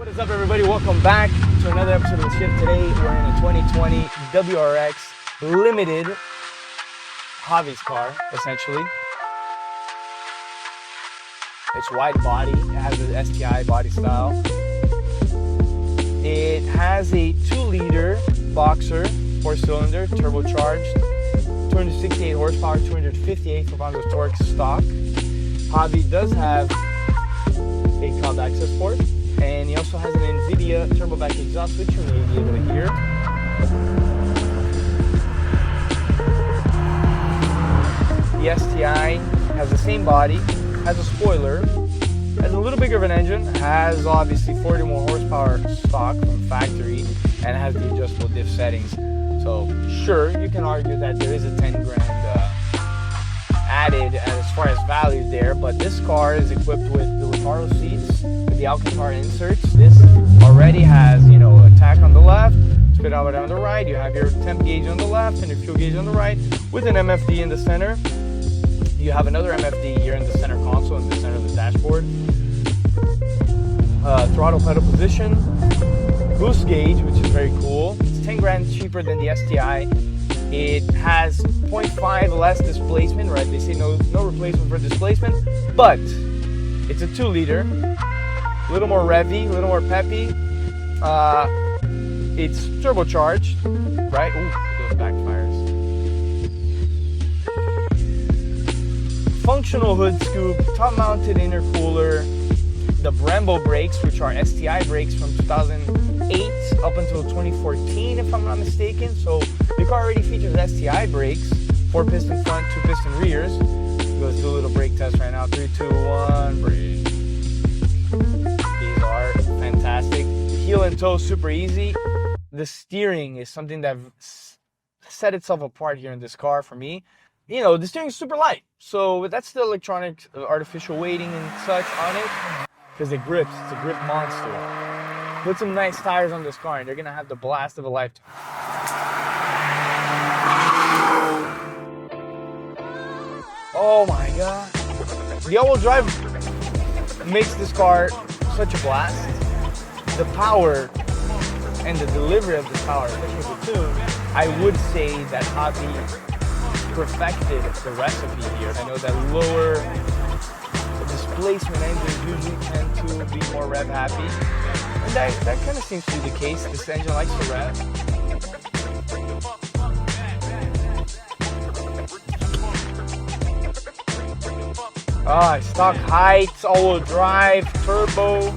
What is up, everybody? Welcome back to another episode of The Shift. Today we're in a 2020 WRX Limited, Javi's car, essentially. It's wide body, it has the STI body style. It has a 2-liter boxer, 4-cylinder, turbocharged, 268 horsepower, 258 foot-pounds of torque stock. Javi does have a Cobb access port, and he also has an Invidia turbo back exhaust, which you may be able to hear. The STI has the same body, has a spoiler, has a little bigger of an engine, has obviously 40 more horsepower stock from factory, and has the adjustable diff settings. So sure, you can argue that there is a 10 grand added as far as value there, but this car is equipped with the Recaro seats, with the Alcantara inserts. This already has, a tach on the left, speedometer on the right. You have your temp gauge on the left and your fuel gauge on the right, with an MFD in the center. You have another MFD here in the center console, in the center of the dashboard. Throttle pedal position, boost gauge, which is very cool. It's 10 grand cheaper than the STI. It has 0.5 less displacement, right? They say no replacement for displacement, but it's a 2-liter, a little more revvy, a little more peppy. It's turbocharged, right? Ooh, those backfires. Functional hood scoop, top-mounted intercooler, the Brembo brakes, which are STI brakes from 2008 up until 2014, if I'm not mistaken. So the car already features STI brakes, 4-piston front, 2-piston rears. Let's do a little brake test right now. 3, 2, 1, brake. These are fantastic. Heel and toe, super easy. The steering is something that set itself apart here in this car for me. The steering is super light. So that's the electronic artificial weighting and such on it. Because it grips, it's a grip monster. Put some nice tires on this car and they're gonna have the blast of a lifetime. Oh my god. The all-wheel drive makes this car such a blast. The power and the delivery of this power, especially with the tune, I would say that Javi perfected the recipe here. I know that lower displacement engines usually tend to be more rev happy, and that kind of seems to be the case. This engine likes to rev. Stock heights, all-wheel drive, turbo.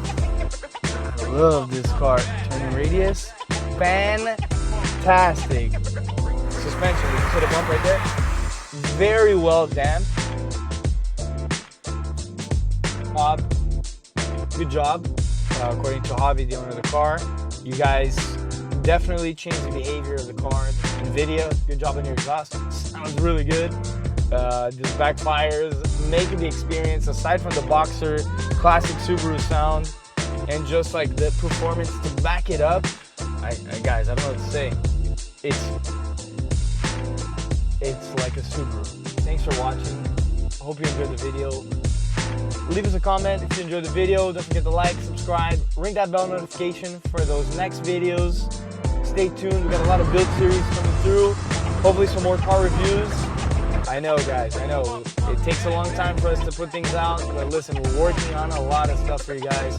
I love this car. Turning radius, fantastic. Suspension, you can put a bump right there. Very well damped. Cobb, good job. According to Javi, the owner of the car, you guys definitely changed the behavior of the car. Invidia, good job on your exhaust. Sounds really good. This backfires, making the experience, aside from the boxer, classic Subaru sound, and just like the performance to back it up. Guys, I don't know what to say. It's like a Subaru. Thanks for watching. I hope you enjoyed the video. Leave us a comment if you enjoyed the video. Don't forget to like, subscribe, ring that bell notification for those next videos. Stay tuned. We got a lot of build series coming through. Hopefully some more car reviews. I know, guys, I know. It takes a long time for us to put things out, but listen, we're working on a lot of stuff for you guys.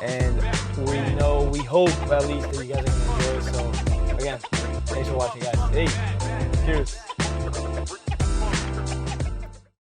And we hope at least that you guys are going to enjoy it. So, again, thanks for watching, guys. Hey, cheers.